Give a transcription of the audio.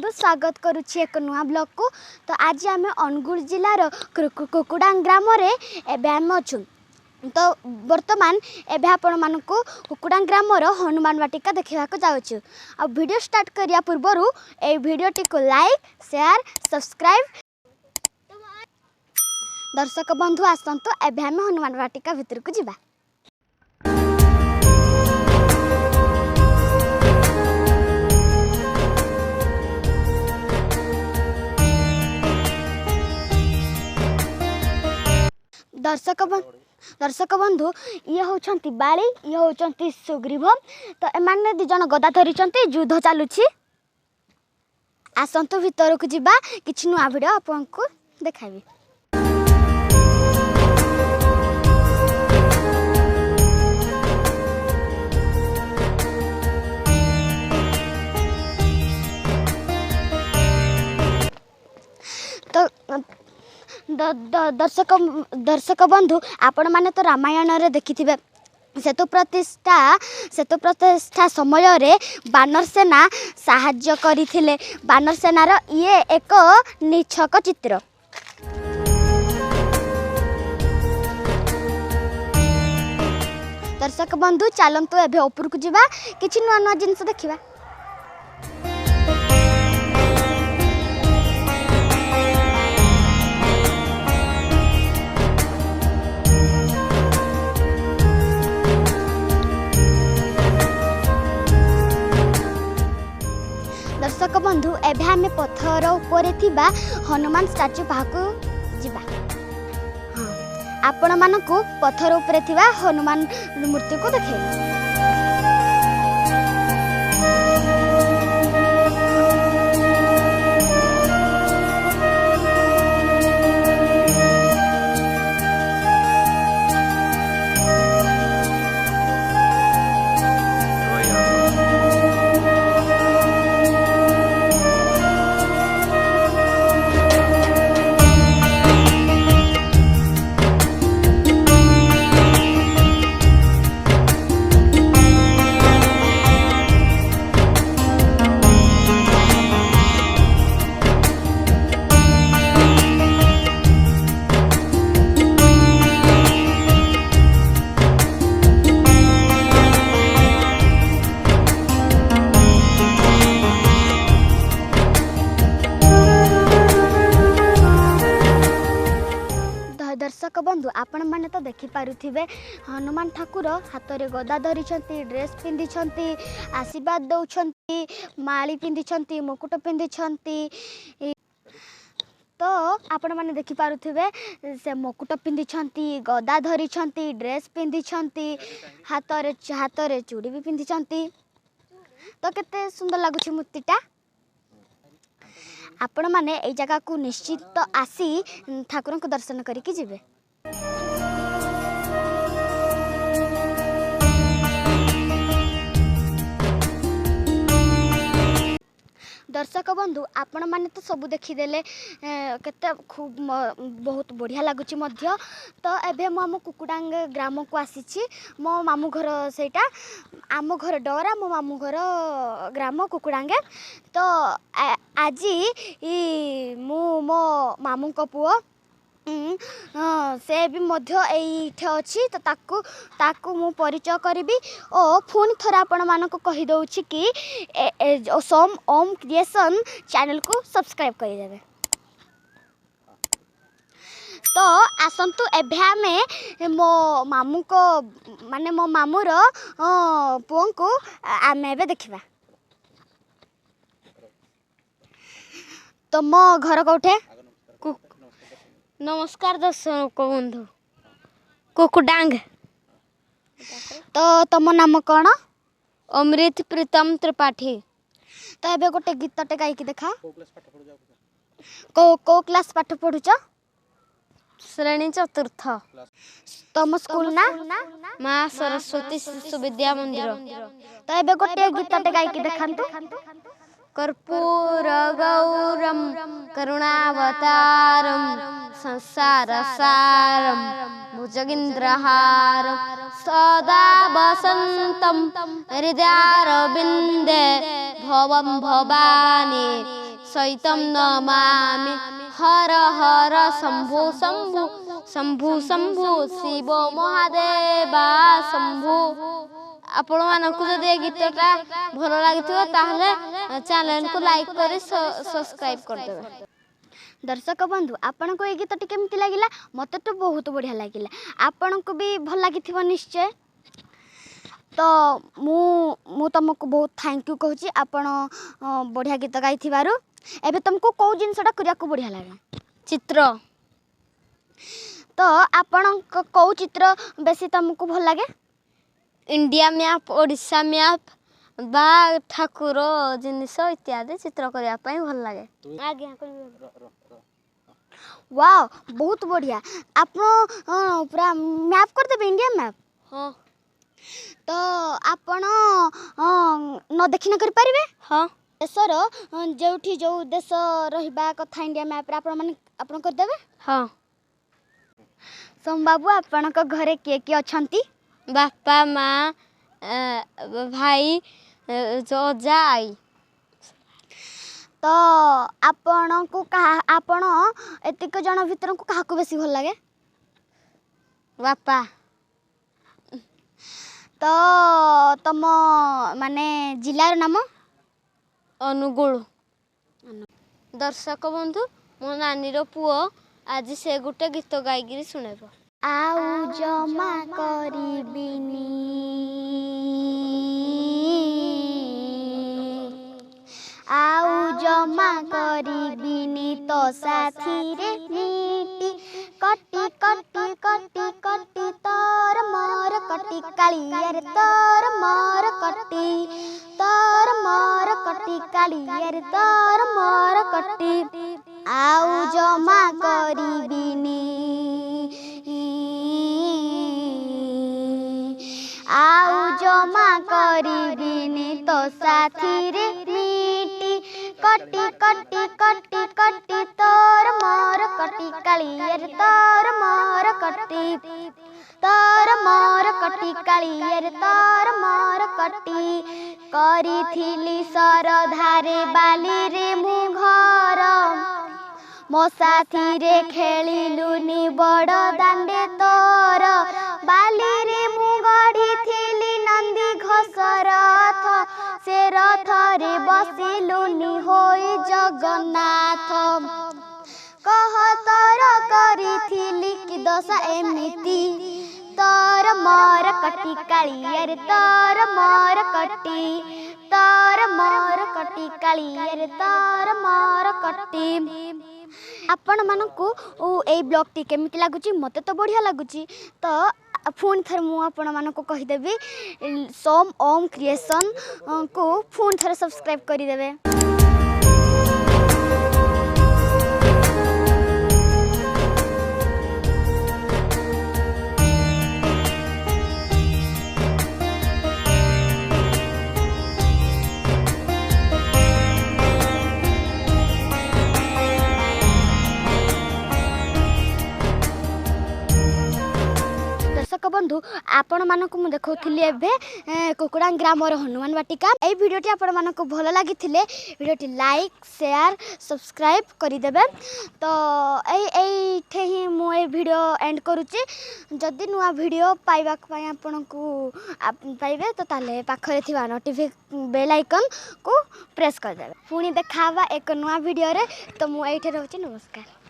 बंधु स्वागत करुच्ची एक नुआ ब्लॉग को। तो आज आम अनुगुल जिलार कुकुडांग ग्राम एवं अच्छु। तो बर्तमान एवं आपण मान कुकुडांग ग्राम हनुमान वाटिका देखा जाऊँ। आ वीडियो स्टार्ट करिया पूर्व ए वीडियोटी को लाइक शेयर सब्सक्राइब। दर्शक बंधु आसतु एवं आम हनुमान वाटिका भितर को जावा। दर्शक बंधु ये होचंती बाली ये होचंती सुग्रीव। तो एमाने दी जन गदा धरी युद्ध चलुछि। आसंतु भितर को जिबा किछि नुआ वीडियो आपको देखाबी। तो दर्शक बंधु आपण माने तो रामायण रे देखिथिबे सेतु प्रतिष्ठा समय रे बानर सेना साहाय्य करिथिले। बानर सेनार ये एक निछक चित्र। दर्शक बंधु चलंतु एबे ऊपर को जिबा किछि नुआ नुआ जिंस देखिबा। दर्शक बंधु एभे आमे पत्थर उपरे थिबा हनुमान स्टैच्यू पाहकु जिबा। हां आपण मानकु पत्थर उपरे थिबा हनुमान मूर्ति को देखेबा। दर्शक बंधु आपण माने तो देखि पारुथिबे हनुमान ठाकुर हाथ रे गदा धरी छंती, ड्रेस पिंदी छंती, आशीर्वाद दउ छंती, माली पिंदी छंती, मुकुट पिंदी छंती। तो आपण माने देखि पारुथिबे से मुकुट पिंदी छंती, गदा धरी छंती, ड्रेस पिंदी छंती, हाथ रे चूड़ी भी पिंदी छंती। तो केते सुंदर लागुछि मूर्तिटा। आपण माने ए जगह को निश्चित आसी ठाकुर को दर्शन करिकी जिवे। दर्शक बंधु आपण माने तो सब देखीदेले केते खूब बहुत बढ़िया लगुच। तो एबे मो कुकुडांग ग्राम को आसीछि। मो मामू घर सेटा आम घर डरा मो मामू घर ग्राम कुकुडांगे। तो आज मो मामू को पुओ से भी मध्य एठे अच्छी। तो ताकू मु परिचय करी और पुणी थोड़ा आपण मानक कही दउछि कि सोम ओम क्रिएशन चैनल को सब्सक्राइब कर देबे। तो आसंतु एभे आमे मो मामू को माने मो मामूर पुओं को आमे एबे देखिबा। तो मो घर कोठे नमस्कार दर्शक बंधु कुकुडांग। तो तुम नाम कौन? अमृत प्रीतम त्रिपाठी। तो एबे गोटे गीतटे गायकी देखा। को क्लास पाठ पढ़ुच? श्रेणी चतुर्थ। तुम स्कूल ना? माँ सरस्वती शिशु विद्या मंदिर। तो एबे गोटे गीतटे गायकी देखांतु। कर्पूर गौरम करुणावतारम संसार सारम भुजगेन्द्रहारम सदा वसंतम हृदयारविंदे भवम भवानी सहितं नमामि हर हर शम्भु शम्भु शम्भु शम्भु शिव महादेवा शम्भु। आपण मानकु जदि ए गीतटा भल लागिथिबो ताहले चैनल को लाइक करी सब्सक्राइब कर देबे। दर्शक बंधु आपण को ये गीतटी केमती लागिला मते तो बहुत बढ़िया लागिला आपण को भी भल लागिथिबो निश्चय। तो मु तुमको बहुत थैंक यू कहूँ आपण बढ़िया गीत गाइथिबारु। एबे तुमको कौ जिनसटा करिया को बढ़िया लागे चित्र तो आपण कौ चित्र बेसी तुमको भल लागे इंडिया मैप ओडिशा मैप बा ठाकुर जिनिस इत्यादि चित्र करिया पई भल लागे। आज्ञा वाओ बहुत बढ़िया आप पूरा मैप कर देबे इंडिया मैप। हाँ तो आपण न देखिना कर पारिबे। हाँ देशर जोठी जो देश रहिबा कथा इंडिया मैप रे आपण माने आपण कर देबे। हाँ सोम बाबू आपण को घरे के अछंती बापा माँ भाई जो अजा आई। तो आपण को कहा आपण एतिक जन भीतर को कहा को बेसी भल लागे बापा। तो तम माने जिलार नाम अनुगुल। दर्शक बंधु मो नानी पुओ आज से गुटे गीत गाईगिरी सुनेब। आउ जमा करिबिनी आउ जमा करिबिनी तो साथी रे नीति कटी कटी कटी कटी तोर मोर कटी कालियर तोर मोर कटी कालियर तोर मोर कटी आउ जमा करिबिनी आउ जमा करिबिनी तो साथी रे मीटी कटी कटी कटी कटी तोर मोर कटी कालियर तोर मोर कटी कालियर तोर मोर कटी करिथिली सरधारे बाली रे मु घर मो साथी रे खेलिलुनी बड़ दांडे तोर बाली रे मु गढ़ी नंदी घोष रथ से रथ रे बसिलुनी होई जगन्नाथ कह तोर करिथिली कि दशा एमिति तोर मोर कटी कालियर तोर मोर कटी कालियर तोर मोर कटी। आपण मानकु ए ब्लॉग टी केमिति लागुची मते तो बढ़िया लागुची। तो फोन थर मु आपण मानकु कहि देबी सोम ओम क्रिएशन को फोन थर सब्सक्राइब करि देबे। दर्शक बंधु आपण मानक मु देखौथिली एबे कुकुड़ा ग्रामर हनुमान वाटिका। ए वीडियोटी आपण मानक भल लागिथिले वीडियोटी लाइक शेयर सब्सक्राइब करि देबे। तो एठे ही मु ए वीडियो एंड करूची। जदि नुआ वीडियो पाइबा पई आपण को पाइबे तो ताले पाखरे थिबा नोटिफिकेशन बेल आइकन को प्रेस कर देबे। पुणी देखावा एक नुआ वीडियो रे। तो मु एठे रहउची। नमस्कार।